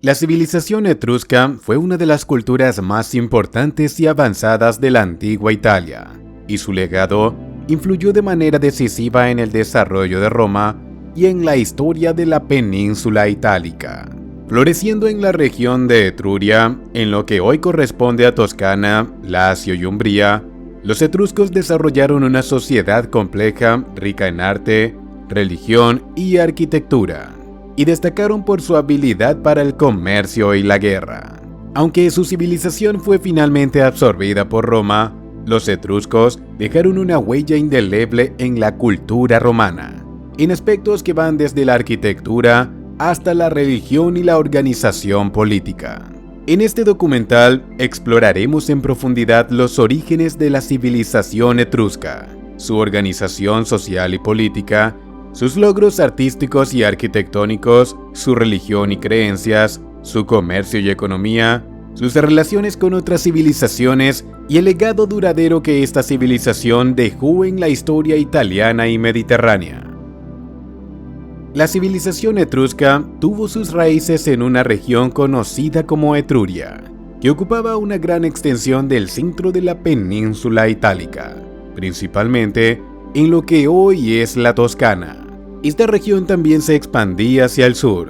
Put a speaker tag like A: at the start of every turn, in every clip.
A: La civilización etrusca fue una de las culturas más importantes y avanzadas de la antigua Italia, y su legado influyó de manera decisiva en el desarrollo de Roma y en la historia de la península itálica. Floreciendo en la región de Etruria, en lo que hoy corresponde a Toscana, Lacio y Umbría, los etruscos desarrollaron una sociedad compleja, rica en arte, religión y arquitectura, y destacaron por su habilidad para el comercio y la guerra. Aunque su civilización fue finalmente absorbida por Roma, los etruscos dejaron una huella indeleble en la cultura romana, en aspectos que van desde la arquitectura hasta la religión y la organización política. En este documental exploraremos en profundidad los orígenes de la civilización etrusca, su organización social y política, sus logros artísticos y arquitectónicos, su religión y creencias, su comercio y economía, sus relaciones con otras civilizaciones y el legado duradero que esta civilización dejó en la historia italiana y mediterránea. La civilización etrusca tuvo sus raíces en una región conocida como Etruria, que ocupaba una gran extensión del centro de la península itálica, principalmente en lo que hoy es la Toscana. Esta región también se expandía hacia el sur,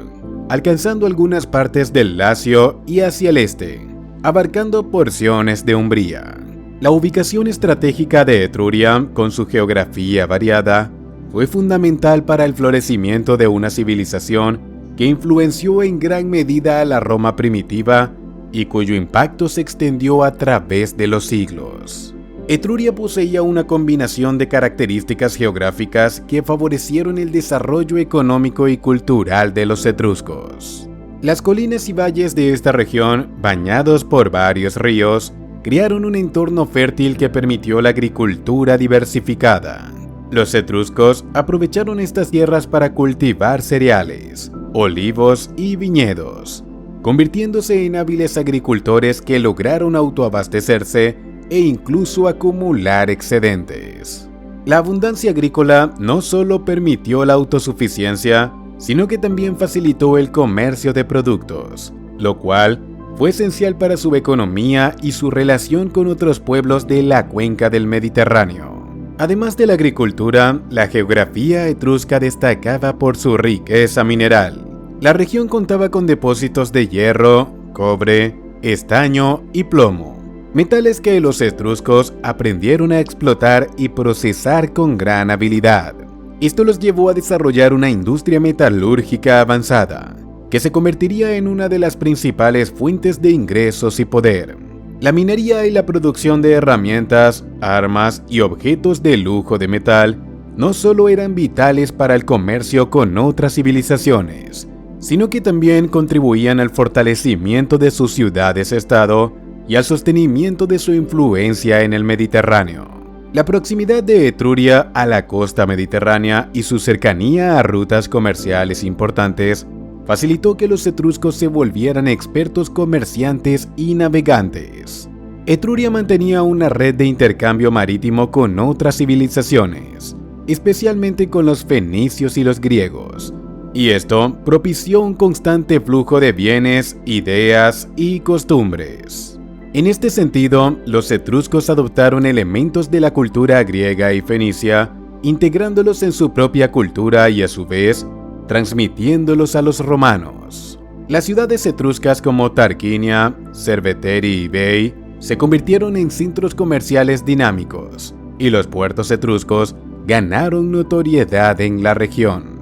A: alcanzando algunas partes del Lacio y hacia el este, abarcando porciones de Umbría. La ubicación estratégica de Etruria, con su geografía variada, fue fundamental para el florecimiento de una civilización que influenció en gran medida a la Roma primitiva y cuyo impacto se extendió a través de los siglos. Etruria poseía una combinación de características geográficas que favorecieron el desarrollo económico y cultural de los etruscos. Las colinas y valles de esta región, bañados por varios ríos, crearon un entorno fértil que permitió la agricultura diversificada. Los etruscos aprovecharon estas tierras para cultivar cereales, olivos y viñedos, convirtiéndose en hábiles agricultores que lograron autoabastecerse e incluso acumular excedentes. La abundancia agrícola no solo permitió la autosuficiencia, sino que también facilitó el comercio de productos, lo cual fue esencial para su economía y su relación con otros pueblos de la cuenca del Mediterráneo. Además de la agricultura, la geografía etrusca destacaba por su riqueza mineral. La región contaba con depósitos de hierro, cobre, estaño y plomo, metales que los etruscos aprendieron a explotar y procesar con gran habilidad. Esto los llevó a desarrollar una industria metalúrgica avanzada, que se convertiría en una de las principales fuentes de ingresos y poder. La minería y la producción de herramientas, armas y objetos de lujo de metal no solo eran vitales para el comercio con otras civilizaciones, sino que también contribuían al fortalecimiento de sus ciudades-estado y al sostenimiento de su influencia en el Mediterráneo. La proximidad de Etruria a la costa mediterránea y su cercanía a rutas comerciales importantes facilitó que los etruscos se volvieran expertos comerciantes y navegantes. Etruria mantenía una red de intercambio marítimo con otras civilizaciones, especialmente con los fenicios y los griegos, y esto propició un constante flujo de bienes, ideas y costumbres. En este sentido, los etruscos adoptaron elementos de la cultura griega y fenicia, integrándolos en su propia cultura y a su vez, transmitiéndolos a los romanos. Las ciudades etruscas como Tarquinia, Cerveteri y Veii se convirtieron en centros comerciales dinámicos, y los puertos etruscos ganaron notoriedad en la región.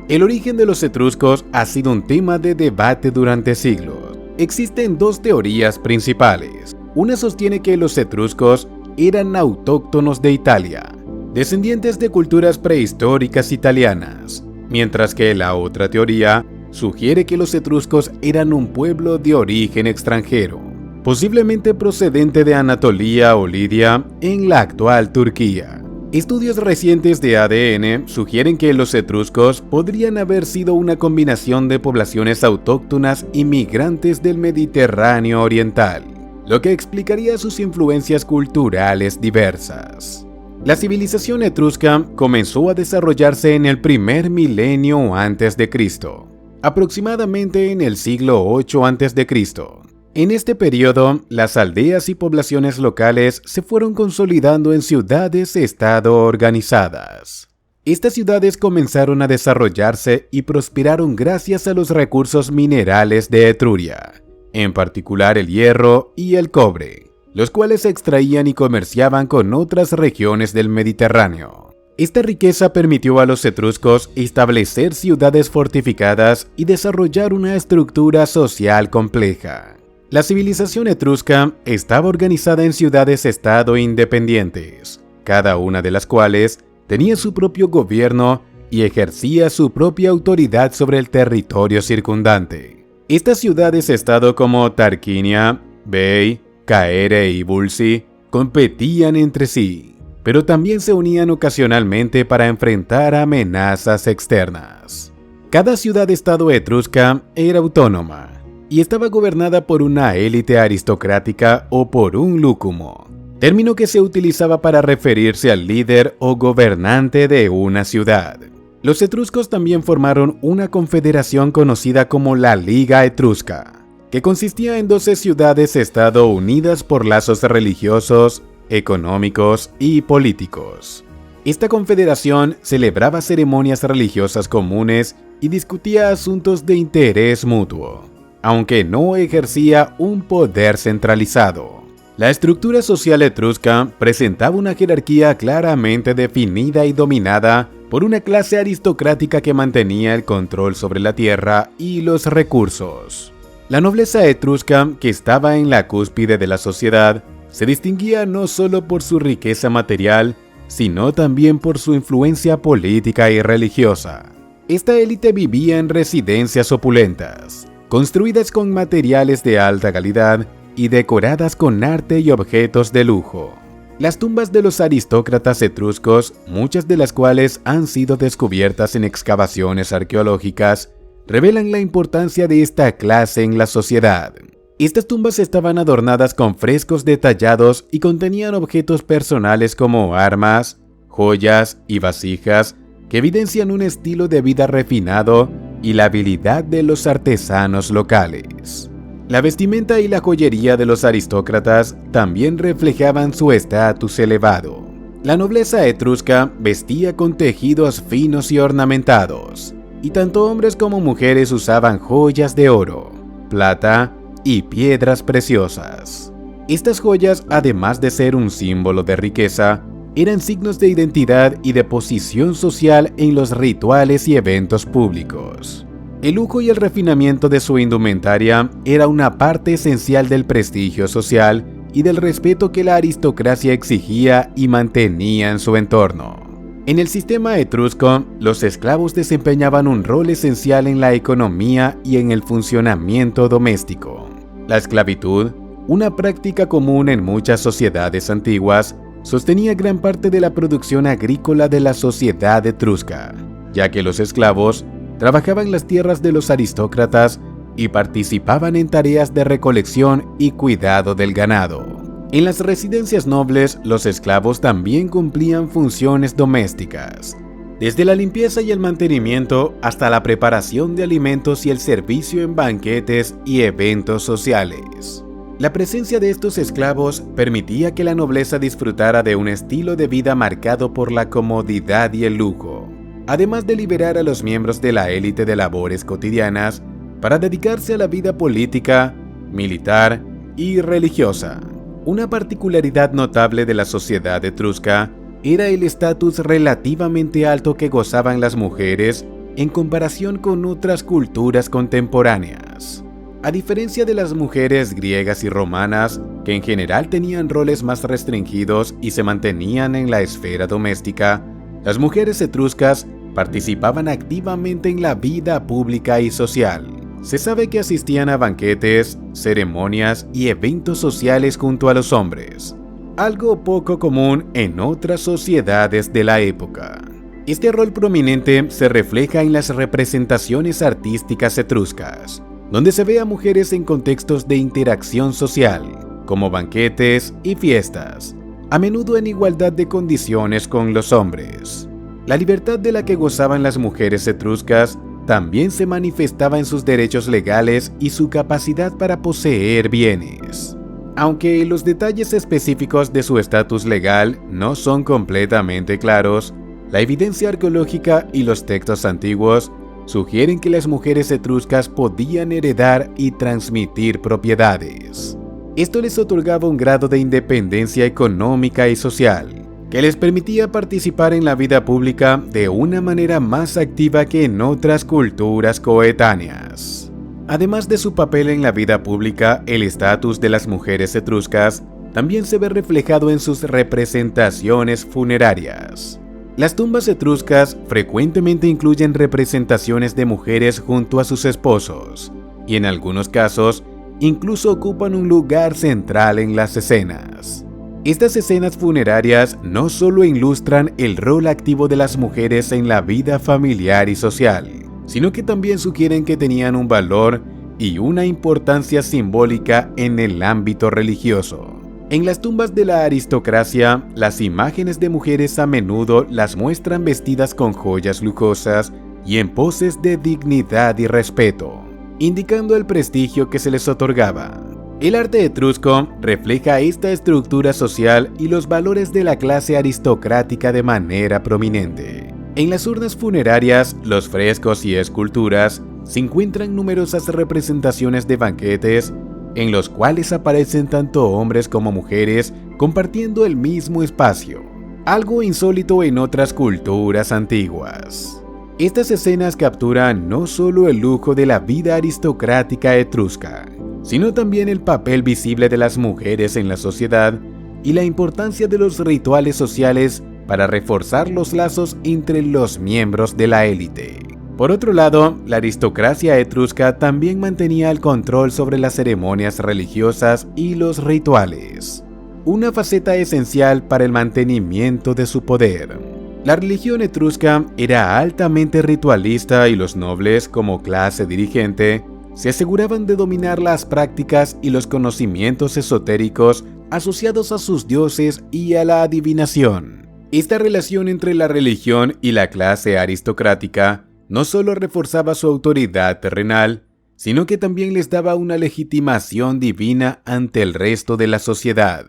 A: El origen de los etruscos ha sido un tema de debate durante siglos. Existen dos teorías principales. Una sostiene que los etruscos eran autóctonos de Italia, descendientes de culturas prehistóricas italianas, mientras que la otra teoría sugiere que los etruscos eran un pueblo de origen extranjero, posiblemente procedente de Anatolia o Lidia en la actual Turquía. Estudios recientes de ADN sugieren que los etruscos podrían haber sido una combinación de poblaciones autóctonas y migrantes del Mediterráneo oriental, lo que explicaría sus influencias culturales diversas. La civilización etrusca comenzó a desarrollarse en el primer milenio antes de Cristo, aproximadamente en el siglo 8 antes de Cristo. En este periodo, las aldeas y poblaciones locales se fueron consolidando en ciudades-estado organizadas. Estas ciudades comenzaron a desarrollarse y prosperaron gracias a los recursos minerales de Etruria, en particular el hierro y el cobre, los cuales se extraían y comerciaban con otras regiones del Mediterráneo. Esta riqueza permitió a los etruscos establecer ciudades fortificadas y desarrollar una estructura social compleja. La civilización etrusca estaba organizada en ciudades-estado independientes, cada una de las cuales tenía su propio gobierno y ejercía su propia autoridad sobre el territorio circundante. Estas ciudades-estado como Tarquinia, Veii, Caere y Bulsi competían entre sí, pero también se unían ocasionalmente para enfrentar amenazas externas. Cada ciudad-estado etrusca era autónoma y estaba gobernada por una élite aristocrática o por un lúcumo, término que se utilizaba para referirse al líder o gobernante de una ciudad. Los etruscos también formaron una confederación conocida como la Liga Etrusca, que consistía en 12 ciudades-estado unidas por lazos religiosos, económicos y políticos. Esta confederación celebraba ceremonias religiosas comunes y discutía asuntos de interés mutuo, aunque no ejercía un poder centralizado. La estructura social etrusca presentaba una jerarquía claramente definida y dominada por una clase aristocrática que mantenía el control sobre la tierra y los recursos. La nobleza etrusca, que estaba en la cúspide de la sociedad, se distinguía no solo por su riqueza material, sino también por su influencia política y religiosa. Esta élite vivía en residencias opulentas, construidas con materiales de alta calidad y decoradas con arte y objetos de lujo. Las tumbas de los aristócratas etruscos, muchas de las cuales han sido descubiertas en excavaciones arqueológicas, revelan la importancia de esta clase en la sociedad. Estas tumbas estaban adornadas con frescos detallados y contenían objetos personales como armas, joyas y vasijas que evidencian un estilo de vida refinado y la habilidad de los artesanos locales. La vestimenta y la joyería de los aristócratas también reflejaban su estatus elevado. La nobleza etrusca vestía con tejidos finos y ornamentados, y tanto hombres como mujeres usaban joyas de oro, plata y piedras preciosas. Estas joyas, además de ser un símbolo de riqueza, eran signos de identidad y de posición social en los rituales y eventos públicos. El lujo y el refinamiento de su indumentaria era una parte esencial del prestigio social y del respeto que la aristocracia exigía y mantenía en su entorno. En el sistema etrusco, los esclavos desempeñaban un rol esencial en la economía y en el funcionamiento doméstico. La esclavitud, una práctica común en muchas sociedades antiguas, sostenía gran parte de la producción agrícola de la sociedad etrusca, ya que los esclavos trabajaban las tierras de los aristócratas y participaban en tareas de recolección y cuidado del ganado. En las residencias nobles, los esclavos también cumplían funciones domésticas, desde la limpieza y el mantenimiento hasta la preparación de alimentos y el servicio en banquetes y eventos sociales. La presencia de estos esclavos permitía que la nobleza disfrutara de un estilo de vida marcado por la comodidad y el lujo, además de liberar a los miembros de la élite de labores cotidianas para dedicarse a la vida política, militar y religiosa. Una particularidad notable de la sociedad etrusca era el estatus relativamente alto que gozaban las mujeres en comparación con otras culturas contemporáneas. A diferencia de las mujeres griegas y romanas, que en general tenían roles más restringidos y se mantenían en la esfera doméstica, las mujeres etruscas participaban activamente en la vida pública y social. Se sabe que asistían a banquetes, ceremonias y eventos sociales junto a los hombres, algo poco común en otras sociedades de la época. Este rol prominente se refleja en las representaciones artísticas etruscas, donde se ve a mujeres en contextos de interacción social, como banquetes y fiestas, a menudo en igualdad de condiciones con los hombres. La libertad de la que gozaban las mujeres etruscas también se manifestaba en sus derechos legales y su capacidad para poseer bienes. Aunque los detalles específicos de su estatus legal no son completamente claros, la evidencia arqueológica y los textos antiguos sugieren que las mujeres etruscas podían heredar y transmitir propiedades. Esto les otorgaba un grado de independencia económica y social, que les permitía participar en la vida pública de una manera más activa que en otras culturas coetáneas. Además de su papel en la vida pública, el estatus de las mujeres etruscas también se ve reflejado en sus representaciones funerarias. Las tumbas etruscas frecuentemente incluyen representaciones de mujeres junto a sus esposos, y en algunos casos incluso ocupan un lugar central en las escenas. Estas escenas funerarias no solo ilustran el rol activo de las mujeres en la vida familiar y social, sino que también sugieren que tenían un valor y una importancia simbólica en el ámbito religioso. En las tumbas de la aristocracia, las imágenes de mujeres a menudo las muestran vestidas con joyas lujosas y en poses de dignidad y respeto, indicando el prestigio que se les otorgaba. El arte etrusco refleja esta estructura social y los valores de la clase aristocrática de manera prominente. En las urnas funerarias, los frescos y esculturas se encuentran numerosas representaciones de banquetes en los cuales aparecen tanto hombres como mujeres compartiendo el mismo espacio, algo insólito en otras culturas antiguas. Estas escenas capturan no solo el lujo de la vida aristocrática etrusca, sino también el papel visible de las mujeres en la sociedad y la importancia de los rituales sociales para reforzar los lazos entre los miembros de la élite. Por otro lado, la aristocracia etrusca también mantenía el control sobre las ceremonias religiosas y los rituales, una faceta esencial para el mantenimiento de su poder. La religión etrusca era altamente ritualista y los nobles, como clase dirigente, se aseguraban de dominar las prácticas y los conocimientos esotéricos asociados a sus dioses y a la adivinación. Esta relación entre la religión y la clase aristocrática no solo reforzaba su autoridad terrenal, sino que también les daba una legitimación divina ante el resto de la sociedad.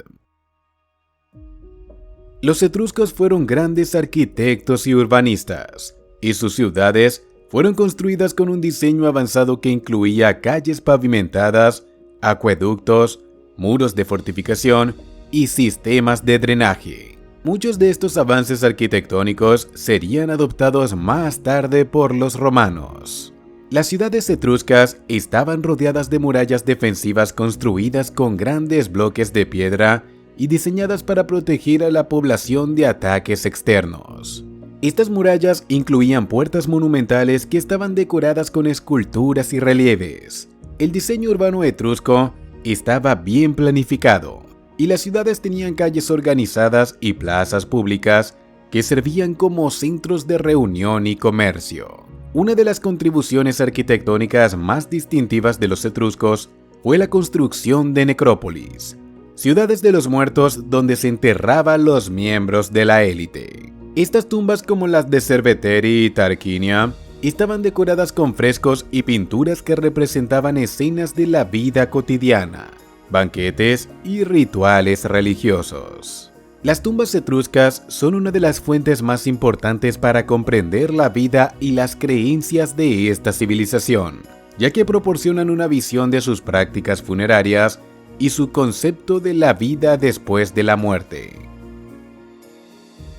A: Los etruscos fueron grandes arquitectos y urbanistas, y sus ciudades fueron construidas con un diseño avanzado que incluía calles pavimentadas, acueductos, muros de fortificación y sistemas de drenaje. Muchos de estos avances arquitectónicos serían adoptados más tarde por los romanos. Las ciudades etruscas estaban rodeadas de murallas defensivas construidas con grandes bloques de piedra y diseñadas para proteger a la población de ataques externos. Estas murallas incluían puertas monumentales que estaban decoradas con esculturas y relieves. El diseño urbano etrusco estaba bien planificado, y las ciudades tenían calles organizadas y plazas públicas que servían como centros de reunión y comercio. Una de las contribuciones arquitectónicas más distintivas de los etruscos fue la construcción de necrópolis, ciudades de los muertos donde se enterraban los miembros de la élite. Estas tumbas, como las de Cerveteri y Tarquinia, estaban decoradas con frescos y pinturas que representaban escenas de la vida cotidiana, banquetes y rituales religiosos. Las tumbas etruscas son una de las fuentes más importantes para comprender la vida y las creencias de esta civilización, ya que proporcionan una visión de sus prácticas funerarias y su concepto de la vida después de la muerte.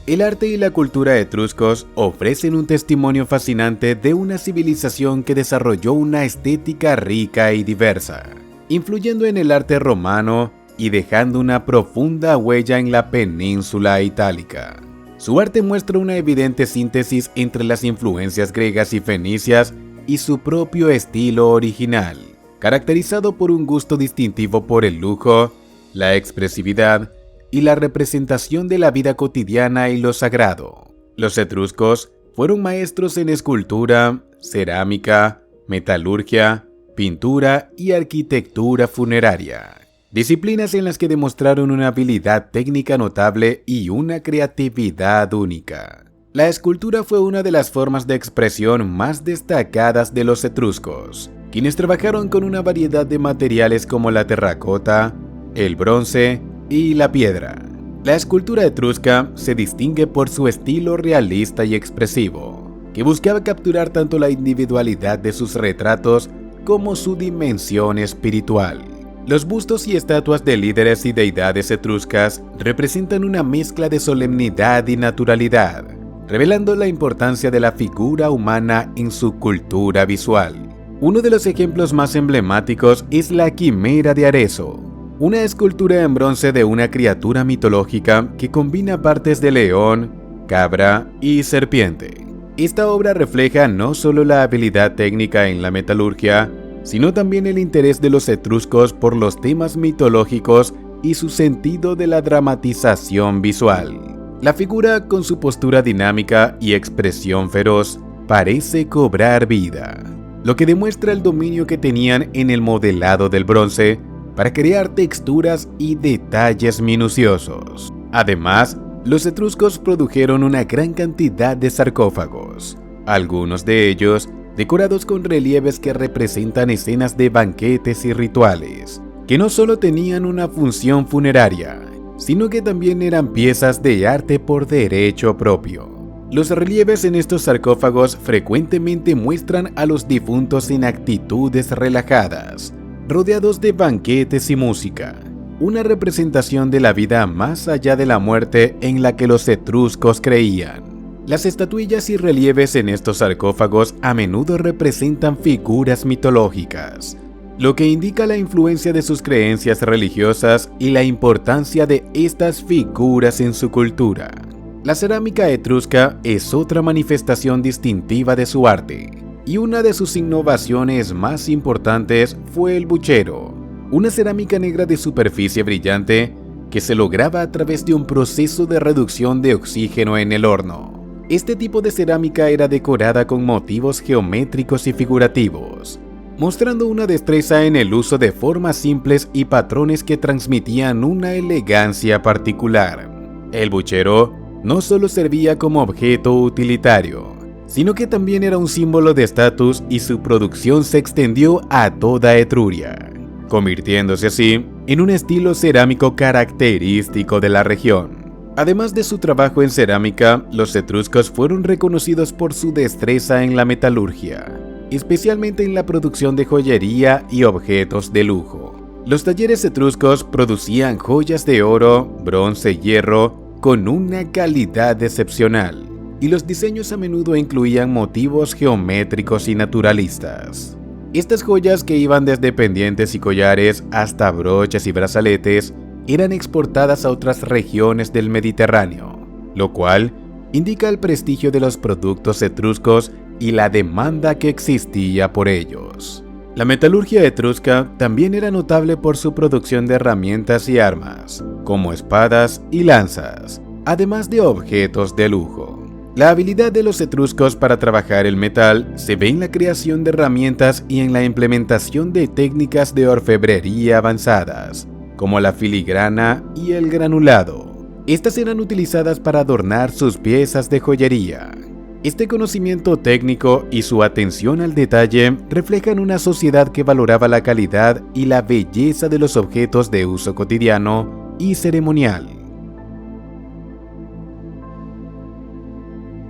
A: El arte y la cultura etruscos ofrecen un testimonio fascinante de una civilización que desarrolló una estética rica y diversa, influyendo en el arte romano y dejando una profunda huella en la península itálica. Su arte muestra una evidente síntesis entre las influencias griegas y fenicias y su propio estilo original, caracterizado por un gusto distintivo por el lujo, la expresividad y la representación de la vida cotidiana y lo sagrado. Los etruscos fueron maestros en escultura, cerámica, metalurgia, pintura y arquitectura funeraria, disciplinas en las que demostraron una habilidad técnica notable y una creatividad única. La escultura fue una de las formas de expresión más destacadas de los etruscos, quienes trabajaron con una variedad de materiales como la terracota, el bronce y la piedra. La escultura etrusca se distingue por su estilo realista y expresivo, que buscaba capturar tanto la individualidad de sus retratos como su dimensión espiritual. Los bustos y estatuas de líderes y deidades etruscas representan una mezcla de solemnidad y naturalidad, revelando la importancia de la figura humana en su cultura visual. Uno de los ejemplos más emblemáticos es la Quimera de Arezzo, una escultura en bronce de una criatura mitológica que combina partes de león, cabra y serpiente. Esta obra refleja no solo la habilidad técnica en la metalurgia, sino también el interés de los etruscos por los temas mitológicos y su sentido de la dramatización visual. La figura, con su postura dinámica y expresión feroz, parece cobrar vida, lo que demuestra el dominio que tenían en el modelado del bronce para crear texturas y detalles minuciosos. Además, los etruscos produjeron una gran cantidad de sarcófagos, algunos de ellos decorados con relieves que representan escenas de banquetes y rituales, que no solo tenían una función funeraria, sino que también eran piezas de arte por derecho propio. Los relieves en estos sarcófagos frecuentemente muestran a los difuntos en actitudes relajadas, rodeados de banquetes y música, una representación de la vida más allá de la muerte en la que los etruscos creían. Las estatuillas y relieves en estos sarcófagos a menudo representan figuras mitológicas, lo que indica la influencia de sus creencias religiosas y la importancia de estas figuras en su cultura. La cerámica etrusca es otra manifestación distintiva de su arte, y una de sus innovaciones más importantes fue el buchero, una cerámica negra de superficie brillante que se lograba a través de un proceso de reducción de oxígeno en el horno. Este tipo de cerámica era decorada con motivos geométricos y figurativos, mostrando una destreza en el uso de formas simples y patrones que transmitían una elegancia particular. El buchero no solo servía como objeto utilitario, sino que también era un símbolo de estatus, y su producción se extendió a toda Etruria, convirtiéndose así en un estilo cerámico característico de la región. Además de su trabajo en cerámica, los etruscos fueron reconocidos por su destreza en la metalurgia, especialmente en la producción de joyería y objetos de lujo. Los talleres etruscos producían joyas de oro, bronce y hierro con una calidad excepcional, y los diseños a menudo incluían motivos geométricos y naturalistas. Estas joyas, que iban desde pendientes y collares hasta broches y brazaletes, eran exportadas a otras regiones del Mediterráneo, lo cual indica el prestigio de los productos etruscos y la demanda que existía por ellos. La metalurgia etrusca también era notable por su producción de herramientas y armas, como espadas y lanzas, además de objetos de lujo. La habilidad de los etruscos para trabajar el metal se ve en la creación de herramientas y en la implementación de técnicas de orfebrería avanzadas, como la filigrana y el granulado. Estas eran utilizadas para adornar sus piezas de joyería. Este conocimiento técnico y su atención al detalle reflejan una sociedad que valoraba la calidad y la belleza de los objetos de uso cotidiano y ceremonial.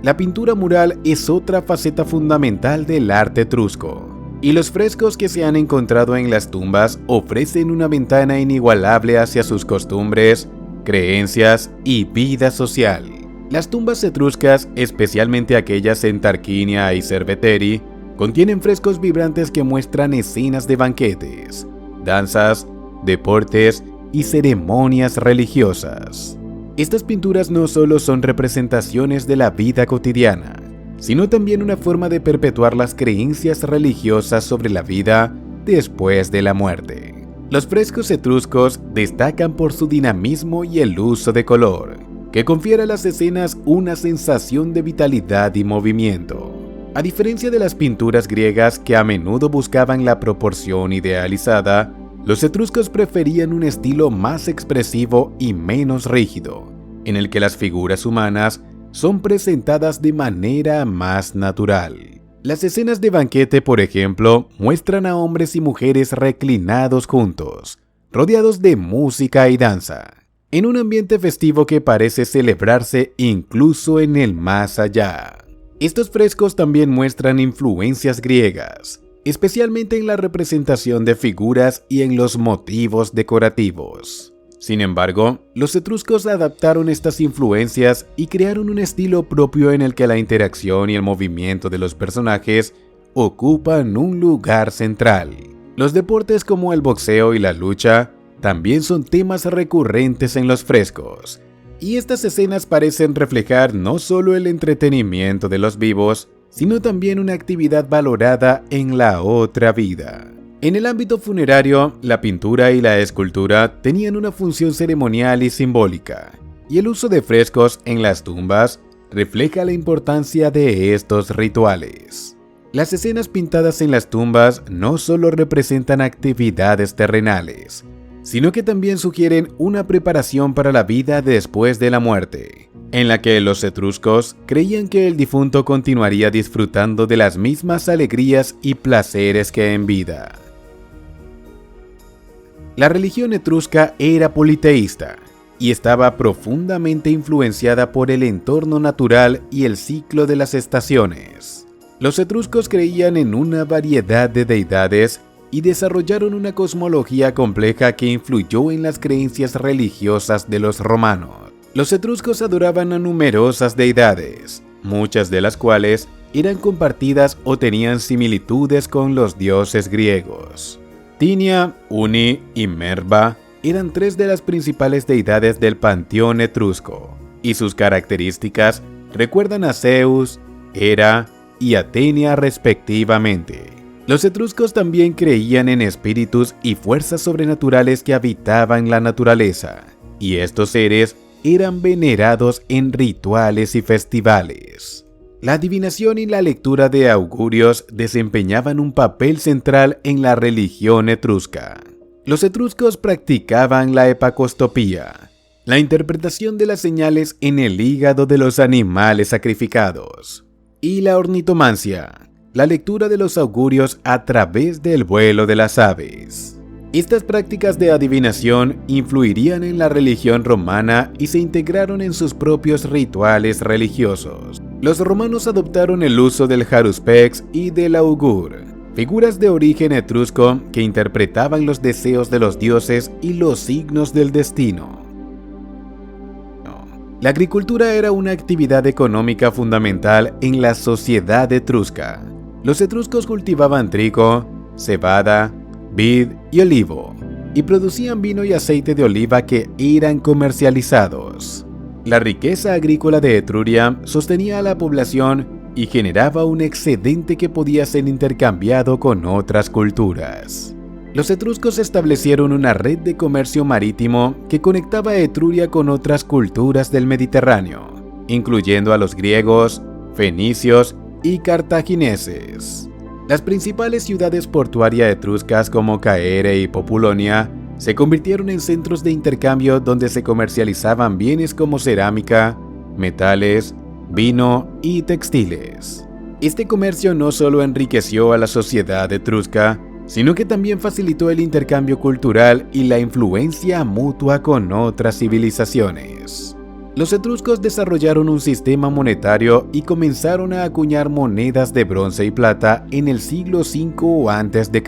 A: La pintura mural es otra faceta fundamental del arte etrusco, y los frescos que se han encontrado en las tumbas ofrecen una ventana inigualable hacia sus costumbres, creencias y vida social. Las tumbas etruscas, especialmente aquellas en Tarquinia y Cerveteri, contienen frescos vibrantes que muestran escenas de banquetes, danzas, deportes y ceremonias religiosas. Estas pinturas no solo son representaciones de la vida cotidiana, sino también una forma de perpetuar las creencias religiosas sobre la vida después de la muerte. Los frescos etruscos destacan por su dinamismo y el uso de color, que confiere a las escenas una sensación de vitalidad y movimiento. A diferencia de las pinturas griegas, que a menudo buscaban la proporción idealizada, Los etruscos preferían un estilo más expresivo y menos rígido, en el que las figuras humanas son presentadas de manera más natural. Las escenas de banquete, por ejemplo, muestran a hombres y mujeres reclinados juntos, rodeados de música y danza, en un ambiente festivo que parece celebrarse incluso en el más allá. Estos frescos también muestran influencias griegas, especialmente en la representación de figuras y en los motivos decorativos. Sin embargo, los etruscos adaptaron estas influencias y crearon un estilo propio en el que la interacción y el movimiento de los personajes ocupan un lugar central. Los deportes como el boxeo y la lucha también son temas recurrentes en los frescos, y estas escenas parecen reflejar no solo el entretenimiento de los vivos, sino también una actividad valorada en la otra vida. En el ámbito funerario, la pintura y la escultura tenían una función ceremonial y simbólica, y el uso de frescos en las tumbas refleja la importancia de estos rituales. Las escenas pintadas en las tumbas no solo representan actividades terrenales, sino que también sugieren una preparación para la vida después de la muerte, en la que los etruscos creían que el difunto continuaría disfrutando de las mismas alegrías y placeres que en vida. La religión etrusca era politeísta y estaba profundamente influenciada por el entorno natural y el ciclo de las estaciones. Los etruscos creían en una variedad de deidades y desarrollaron una cosmología compleja que influyó en las creencias religiosas de los romanos. Los etruscos adoraban a numerosas deidades, muchas de las cuales eran compartidas o tenían similitudes con los dioses griegos. Tinia, Uni y Merba eran tres de las principales deidades del panteón etrusco, y sus características recuerdan a Zeus, Hera y Atenea respectivamente. Los etruscos también creían en espíritus y fuerzas sobrenaturales que habitaban la naturaleza, y estos seres eran venerados en rituales y festivales. La adivinación y la lectura de augurios desempeñaban un papel central en la religión etrusca. Los etruscos practicaban la epacostopía, la interpretación de las señales en el hígado de los animales sacrificados, y la ornitomancia, la lectura de los augurios a través del vuelo de las aves. Estas prácticas de adivinación influirían en la religión romana y se integraron en sus propios rituales religiosos. Los romanos adoptaron el uso del haruspex y del augur, figuras de origen etrusco que interpretaban los deseos de los dioses y los signos del destino. La agricultura era una actividad económica fundamental en la sociedad etrusca. Los etruscos cultivaban trigo, cebada, vid y olivo, y producían vino y aceite de oliva que eran comercializados. La riqueza agrícola de Etruria sostenía a la población y generaba un excedente que podía ser intercambiado con otras culturas. Los etruscos establecieron una red de comercio marítimo que conectaba a Etruria con otras culturas del Mediterráneo, incluyendo a los griegos, fenicios y cartagineses. Las principales ciudades portuarias etruscas como Caere y Populonia se convirtieron en centros de intercambio donde se comercializaban bienes como cerámica, metales, vino y textiles. Este comercio no solo enriqueció a la sociedad etrusca, sino que también facilitó el intercambio cultural y la influencia mutua con otras civilizaciones. Los etruscos desarrollaron un sistema monetario y comenzaron a acuñar monedas de bronce y plata en el siglo V a.C.,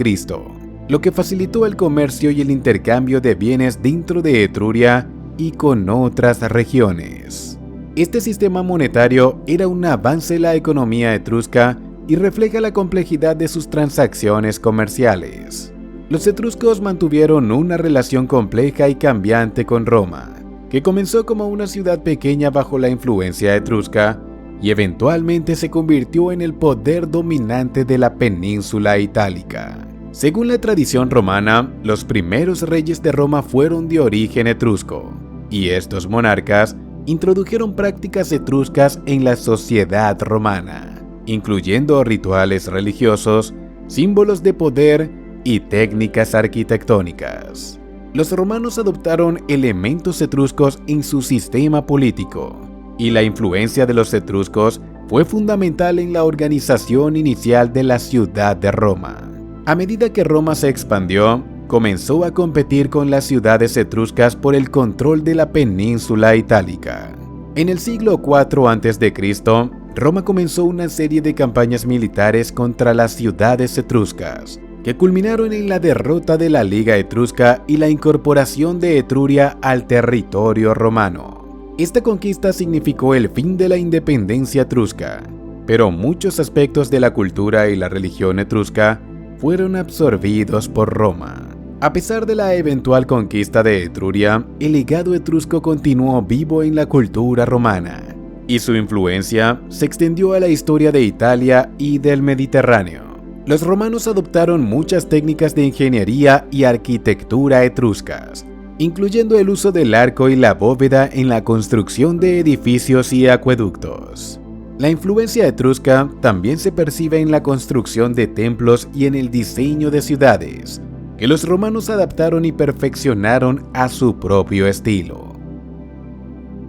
A: lo que facilitó el comercio y el intercambio de bienes dentro de Etruria y con otras regiones. Este sistema monetario era un avance en la economía etrusca y refleja la complejidad de sus transacciones comerciales. Los etruscos mantuvieron una relación compleja y cambiante con Roma, que comenzó como una ciudad pequeña bajo la influencia etrusca y eventualmente se convirtió en el poder dominante de la península itálica. Según la tradición romana, los primeros reyes de Roma fueron de origen etrusco, y estos monarcas introdujeron prácticas etruscas en la sociedad romana, incluyendo rituales religiosos, símbolos de poder y técnicas arquitectónicas. Los romanos adoptaron elementos etruscos en su sistema político, y la influencia de los etruscos fue fundamental en la organización inicial de la ciudad de Roma. A medida que Roma se expandió, comenzó a competir con las ciudades etruscas por el control de la península itálica. En el siglo IV a.C., Roma comenzó una serie de campañas militares contra las ciudades etruscas, que culminaron en la derrota de la Liga Etrusca y la incorporación de Etruria al territorio romano. Esta conquista significó el fin de la independencia etrusca, pero muchos aspectos de la cultura y la religión etrusca fueron absorbidos por Roma. A pesar de la eventual conquista de Etruria, el legado etrusco continuó vivo en la cultura romana, y su influencia se extendió a la historia de Italia y del Mediterráneo. Los romanos adoptaron muchas técnicas de ingeniería y arquitectura etruscas, incluyendo el uso del arco y la bóveda en la construcción de edificios y acueductos. La influencia etrusca también se percibe en la construcción de templos y en el diseño de ciudades, que los romanos adaptaron y perfeccionaron a su propio estilo.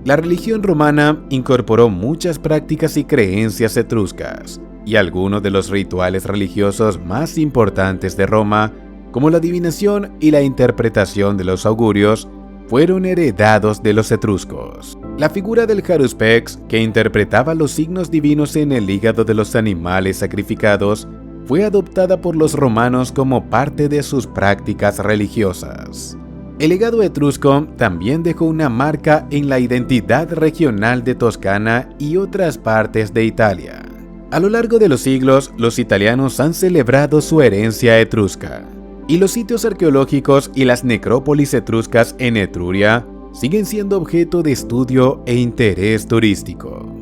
A: La religión romana incorporó muchas prácticas y creencias etruscas, y algunos de los rituales religiosos más importantes de Roma, como la adivinación y la interpretación de los augurios, fueron heredados de los etruscos. La figura del Haruspex, que interpretaba los signos divinos en el hígado de los animales sacrificados, fue adoptada por los romanos como parte de sus prácticas religiosas. El legado etrusco también dejó una marca en la identidad regional de Toscana y otras partes de Italia. A lo largo de los siglos, los italianos han celebrado su herencia etrusca, y los sitios arqueológicos y las necrópolis etruscas en Etruria siguen siendo objeto de estudio e interés turístico.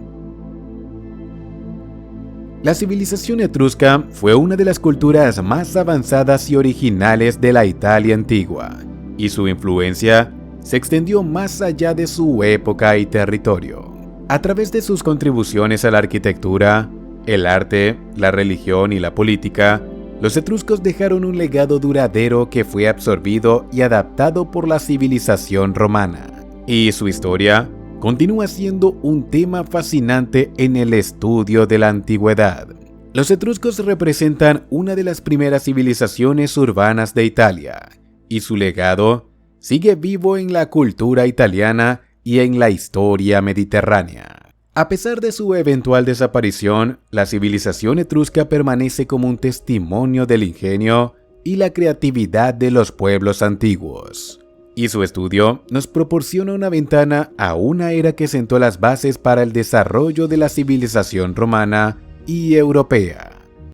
A: La civilización etrusca fue una de las culturas más avanzadas y originales de la Italia antigua, y su influencia se extendió más allá de su época y territorio. A través de sus contribuciones a la arquitectura, el arte, la religión y la política, los etruscos dejaron un legado duradero que fue absorbido y adaptado por la civilización romana, y su historia continúa siendo un tema fascinante en el estudio de la antigüedad. Los etruscos representan una de las primeras civilizaciones urbanas de Italia, y su legado sigue vivo en la cultura italiana y en la historia mediterránea. A pesar de su eventual desaparición, la civilización etrusca permanece como un testimonio del ingenio y la creatividad de los pueblos antiguos. Y su estudio nos proporciona una ventana a una era que sentó las bases para el desarrollo de la civilización romana y europea.